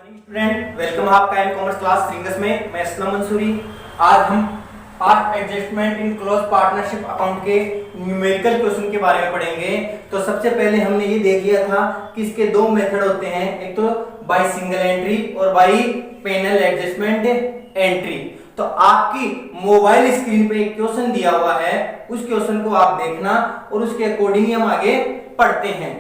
Morning student, welcome आपका in commerce class श्रींगस में। मैं असलम मंसूरी। आज हम part adjustment in close partnership account के न्यूमेरिकल क्वेश्चन के बारे में पढ़ेंगे। तो सबसे पहले हमने ये देख लिया था कि इसके दो मेथड होते हैं, एक तो बाय सिंगल एंट्री और बाय पैनल एडजस्टमेंट एंट्री। तो आपकी मोबाइल स्क्रीन पे एक क्वेश्चन दिया हुआ है, उस क्वेश्चन को आप देखना और उसके अकॉर्डिंग हम आगे पढ़ते हैं।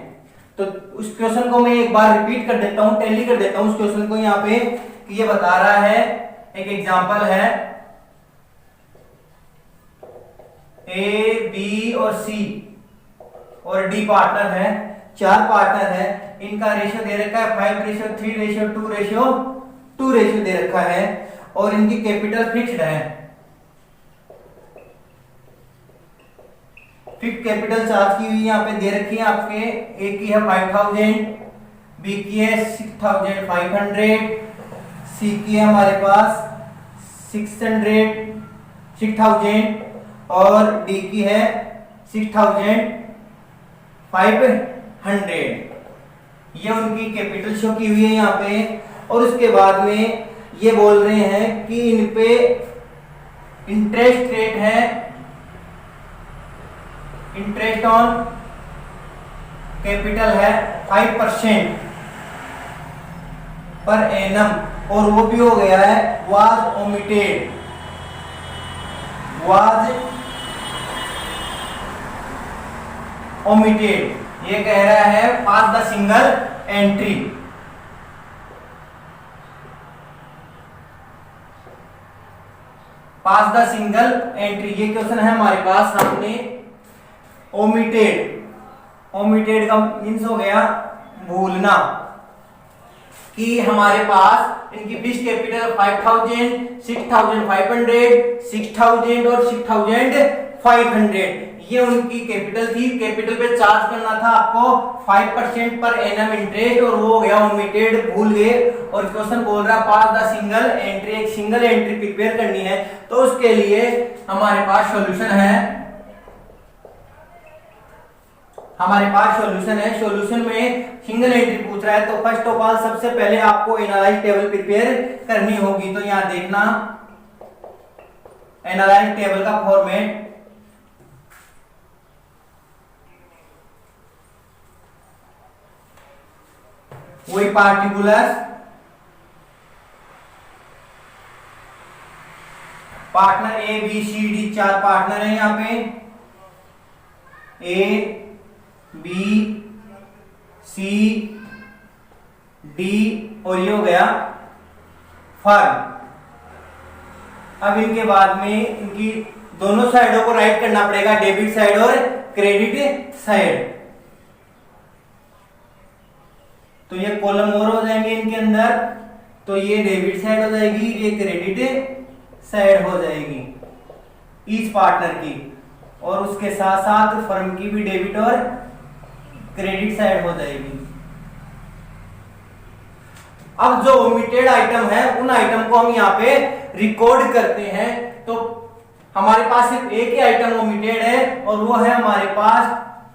तो उस क्वेश्चन को मैं एक बार रिपीट कर देता हूं, टैली कर देता हूं उस क्वेश्चन को यहाँ पे कि ये बता रहा है, एक एग्जांपल है ए बी और सी और डी पार्टनर है, चार पार्टनर है, इनका रेशियो दे रखा है 5:3:2:2 रेशियो दे रखा है और इनकी कैपिटल फिक्स्ड है। फिक्स कैपिटल चार्ज की हुई यहाँ पे दे रखी है आपके, ए की है 5000, बी की है 6500, सी की है हमारे पास 6000 और डी की है 6500। ये उनकी कैपिटल शो की हुई है यहाँ पे। और उसके बाद में ये बोल रहे हैं कि इन पे इंटरेस्ट रेट है, इंटरेस्ट ऑन कैपिटल है 5% पर एनम, और वो भी हो गया है वाज ओमिटेड, ये कह रहा है pass the single entry. Pass the single entry, ये क्वेश्चन है हमारे पास सामने। ओमिटेड का मीन्स हो गया भूलना, कि हमारे पास इनकी फिक्स्ड कैपिटल 5000, 6500, 6000 और 6500, ये उनकी कैपिटल थी। कैपिटल पे चार्ज करना था आपको 5% पर एनम इंटरेस्ट, और वो हो गया ओमिटेड, भूल गए। और क्वेश्चन बोल रहा पास द सिंगल एंट्री, एक सिंगल एंट्री प्रिपेयर करनी है। तो उसके लिए हमारे पास सॉल्यूशन है, सॉल्यूशन में सिंगल एंट्री पूछ रहा है। तो फर्स्ट ऑफ ऑल सबसे पहले आपको एनालाइज टेबल प्रिपेयर करनी होगी। तो यहां देखना एनालाइज टेबल का फॉर्मेट, वही particular partner A B C D, चार पार्टनर है यहां पे, ए बी सी डी, और ये हो गया फर्म। अब इनके बाद में इनकी दोनों साइडों को राइट करना पड़ेगा, डेबिट साइड और क्रेडिट साइड। तो ये कॉलम और हो जाएंगे इनके अंदर, तो ये डेबिट साइड हो जाएगी, ये क्रेडिट साइड हो जाएगी ईच पार्टनर की, और उसके साथ साथ फर्म की भी डेबिट और क्रेडिट साइड हो जाएगी। अब जो ओमिटेड आइटम है उन आइटम को हम यहाँ पे रिकॉर्ड करते हैं। तो हमारे पास सिर्फ एक ही आइटम ओमिटेड है, और वो है हमारे पास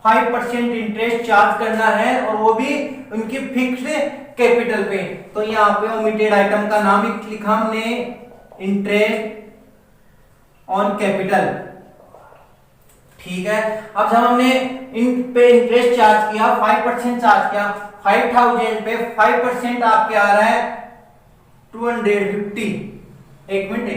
5% इंटरेस्ट चार्ज करना है, और वो भी उनकी फिक्स्ड कैपिटल पे। तो यहाँ पे ओमिटेड आइटम का नाम ही लिखा हमने, इंटरेस्ट ऑन कैपिटल, ठीक है। अब जब हमने इन पे इंटरेस्ट चार्ज किया, 5% चार्ज किया, 5000 पे 5% आपके आ रहा है 250, एक मिनट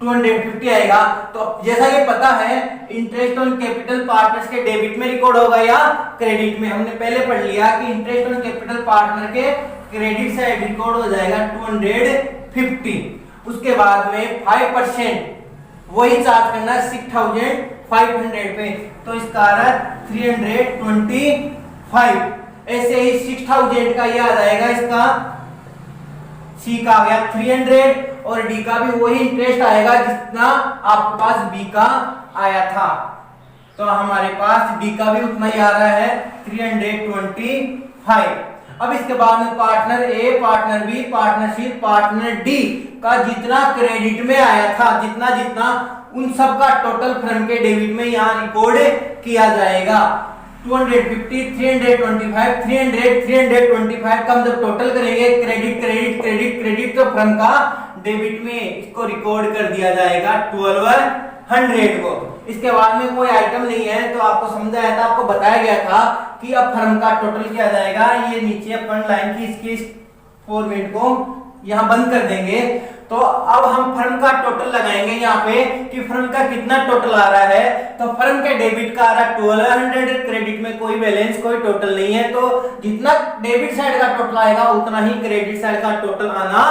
250 आएगा। तो जैसा ये पता है इंटरेस्ट ऑन कैपिटल पार्टनर्स के डेबिट में रिकॉर्ड होगा या क्रेडिट में, हमने पहले पढ़ लिया कि इंटरेस्ट ऑन कैपिटल पार्टनर के क्रेडिट साइड रिकॉर्ड हो जाएगा 250। उसके बाद में 5% वही चार्ज करना है 6500 पे, तो इसका आ रहा है 325। ऐसे ही 6000 का ये आ जाएगा, इसका सी का आ गया 300, और डी का भी वही इंटरेस्ट आएगा जितना आपके पास बी का आया था। तो हमारे पास डी का भी उतना ही आ रहा है 325। अब इसके बाद में partner A, partner B, partner C, partner D का जितना क्रेडिट में आया था, जितना उन सब का टोटल फर्म के डेबिट में यहाँ रिकॉर्ड किया जाएगा। 250, 325, 300, 325 का हम जब टोटल करेंगे क्रेडिट क्रेडिट क्रेडिट क्रेडिट तो फर्म का डेबिट में इसको रिकॉर्ड कर दिया जाएगा 1200 को। इसके बाद में कोई आइटम नहीं है तो आपको समझाया था, आपको बताया गया था कि अब फर्म का टोटल किया जाएगा। ये नीचे अपन लाइन की इसकी फॉर्मेट को यहां बंद कर देंगे। तो अब हम फर्म का टोटल लगाएंगे यहाँ पे कि फर्म का कितना टोटल आ रहा है। तो फर्म के डेबिट का आ रहा है 1200, क्रेडिट में कोई बैलेंस कोई टोटल नहीं है, तो जितना डेबिट साइड का टोटल आएगा उतना ही क्रेडिट साइड का टोटल आना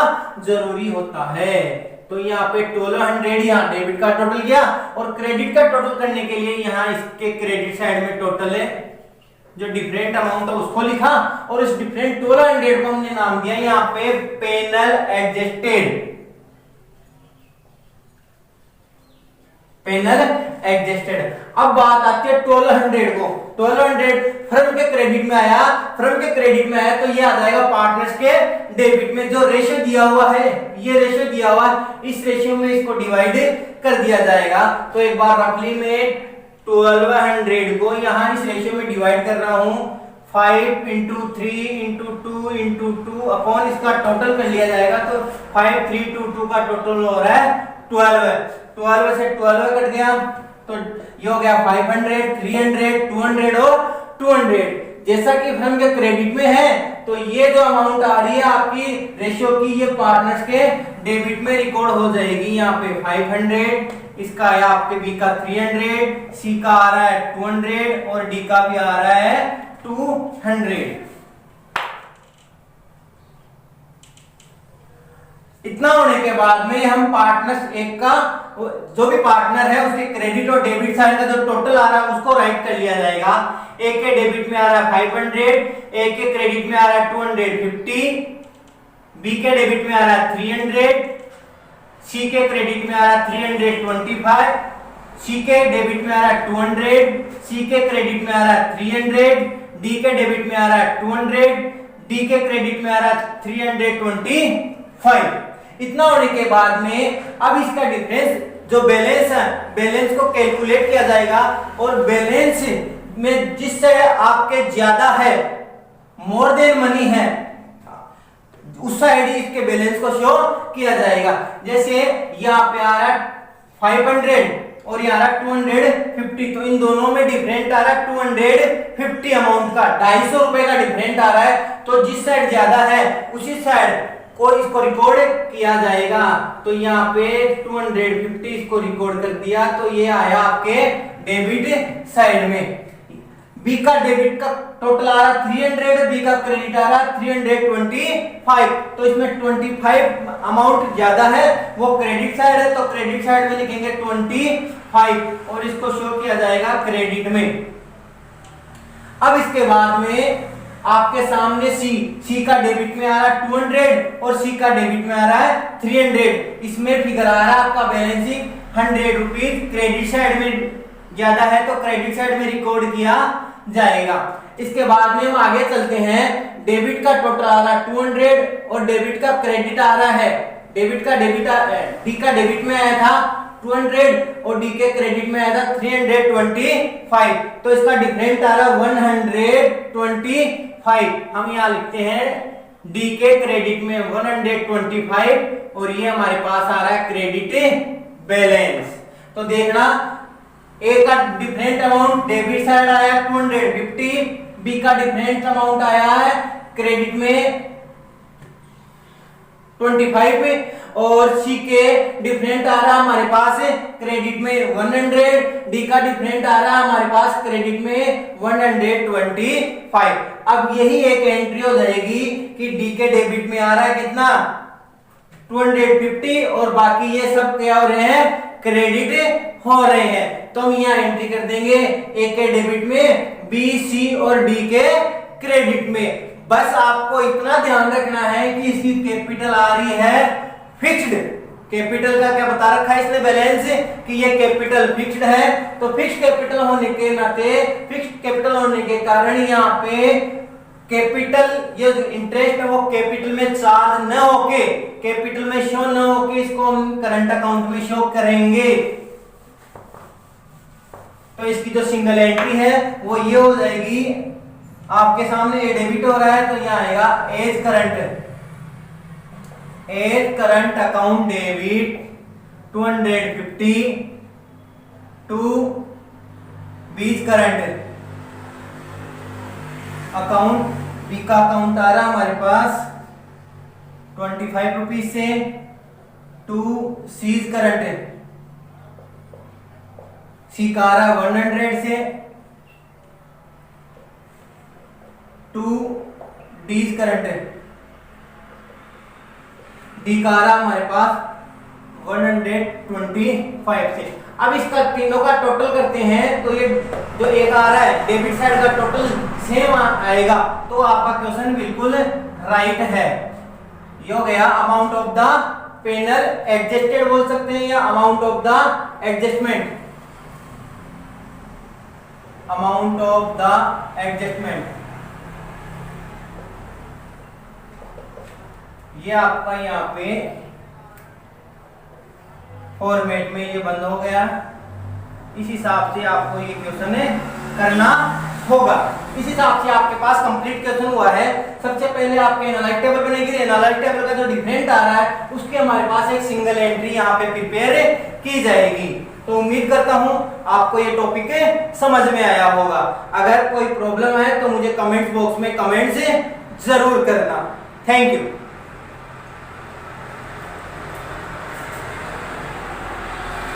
जरूरी होता है। तो यहाँ पे 1200 यहाँ डेबिट का टोटल गया और क्रेडिट का टोटल करने के लिए यहाँ इसके क्रेडिट साइड में टोटल है जो डिफरेंट अमाउंट है उसको लिखा और इस डिफरेंट 1200 को हमने नाम दिया यहाँ पे पेनल एडजस्टेड। Panel adjusted. अब बात आती है 1200 को। 1200 फर्म के क्रेडिट में आया, फर्म के क्रेडिट में आया तो ये आ जाएगा पार्टनर्स के डेबिट में। जो रेशियो दिया हुआ है, ये रेशियो दिया हुआ है, इस रेशियो में इसको डिवाइड कर दिया जाएगा। तो एक बार रफली में 1200 को यहाँ इस रेशियो में डिवाइड कर रहा हूं 5 into 3 into 2 into 2 अपॉन इसका टोटल कर लिया जाएगा। तो 5 3 2 2 का टोटल हो रहा है 12। 12 से 12 कट गया तो ये हो गया 500, 300, 200 और 200। जैसा कि फर्म के क्रेडिट में है तो ये जो अमाउंट आ रही है आपकी रेशियो की, ये पार्टनर्स के डेबिट में रिकॉर्ड हो जाएगी। यहाँ पे 500, इसका है आपके बी का 300, सी का आ रहा है 200 और डी का भी आ रहा है 200। इतना होने के बाद में हम पार्टनर्स एक का जो भी पार्टनर है उसके क्रेडिट और डेबिट साइड का जो टोटल आ रहा है उसको राइट कर लिया जाएगा। एक के डेबिट में आ रहा है 500, एक के क्रेडिट में आ रहा है 250, बी के डेबिट में आ रहा है 300, सी के क्रेडिट में आ रहा है 325, सी के डेबिट में आ रहा है 200, सी के क्रेडिट में आ रहा है 300, डी के डेबिट में आ रहा है 200, डी के क्रेडिट में आ रहा है 325। इतना होने के बाद में अब इसका डिफरेंस जो बैलेंस है, बैलेंस को कैलकुलेट किया जाएगा और बैलेंस में जिस साइड आपके ज्यादा है, मोर देन मनी है, उस साइड ही इसके बैलेंस को शो किया जाएगा। जैसे यहाँ पे आ रहा है 500 और यहाँ आ रहा है 250, तो इन दोनों में डिफरेंट आ रहा है 250 अमाउंट का, 250 रुपए का डिफरेंट आ रहा है। तो जिस साइड ज्यादा है उसी साइड को इसको रिकॉर्ड किया जाएगा। तो यहाँ पे 250 इसको रिकॉर्ड कर दिया तो ये आया आपके डेबिट साइड में। बी का डेबिट का टोटल आ रहा है 300, बी का क्रेडिट आ रहा है 325। तो इसमें 25 अमाउंट ज्यादा है, वो क्रेडिट साइड है, तो क्रेडिट साइड में लिखेंगे 25 और इसको शो किया जाएगा क्रेडिट में। अब इसके बाद में आपके सामने सी का डेबिट में आ रहा है 200 और सी का डेबिट में आ रहा है 300। इसमें फिगर आ रहा है आपका बैलेंसिंग 100 रुपीज। क्रेडिट साइड में ज्यादा है तो क्रेडिट साइड में रिकॉर्ड किया जाएगा। इसके बाद में हम आगे चलते हैं। डेबिट का टोटल आ रहा है 200 और डेबिट का क्रेडिट आ रहा है, डेबिट का डेबिट डी का डेबिट में आया था 200 और डी के क्रेडिट में आया था 325। तो इसका डिफरेंट आ रहा है 125। हम यहाँ लिखते हैं डी के क्रेडिट में 125 और ये हमारे पास आ रहा है क्रेडिट बैलेंस। तो देखना ए का डिफरेंट अमाउंट डेबिट साइड आया 250, बी का डिफरेंट अमाउंट आया है क्रेडिट में 25 और सी के डिफरेंट आ रहा हमारे पास क्रेडिट में 100, डी का डिफरेंट आ रहा हमारे पास क्रेडिट में 125। अब यही एक एंट्री हो जाएगी कि डी के डेबिट में आ रहा है कितना 250 और बाकी ये सब क्या हो रहे हैं क्रेडिट हो रहे हैं। तो हम यहाँ एंट्री कर देंगे ए के डेबिट में, बी सी और डी के क्रेडिट में। बस आपको इतना ध्यान रखना है कि इसकी कैपिटल आ रही है फिक्स्ड। कैपिटल का क्या बता रखा है इसने बैलेंस कि ये कैपिटल फिक्स्ड है। तो फिक्स्ड कैपिटल होने के नाते, फिक्स्ड कैपिटल होने के कारण यहाँ पे कैपिटल ये इंटरेस्ट है वो कैपिटल में चार्ज न होके, कैपिटल में शो न होके इसको हम करंट अकाउंट में शो करेंगे। तो तो इसकी जो सिंगल एंट्री है वो ये हो जाएगी, आपके सामने ये डेबिट हो रहा है तो यहाँ आएगा as current account debit 250 to B's current account. B का अकाउंट आ रहा हमारे पास 25 रुपीज से टू सीज करंट, सी का आ रहा 100 से टू डीज करंट, डी का आ रहा हमारे पास 125 से। अब इसका तीनों का टोटल करते हैं तो ये जो एक आ रहा है डेबिट साइड का टोटल सेम आएगा, तो आपका क्वेश्चन बिल्कुल राइट है। ये हो गया अमाउंट ऑफ द पेनर एडजस्टेड बोल सकते हैं या amount of the adjustment, amount of the adjustment. ये आपका यहाँ पे फॉर्मेट में ये बंद हो गया, इस हिसाब से आपको ये क्वेश्चन करना होगा। इस हिसाब से आपके पास कंप्लीट क्वेश्चन हुआ है। सबसे पहले आपके एनालाइज टेबल बनेगी, एनालाइज टेबल का जो डिफरेंट आ रहा है उसके हमारे पास एक सिंगल एंट्री यहाँ पे प्रिपेयर की जाएगी। तो उम्मीद करता हूँ आपको ये टॉपिक समझ में आया होगा। अगर कोई प्रॉब्लम है तो मुझे कमेंट बॉक्स में कमेंट से जरूर करना। Thank you.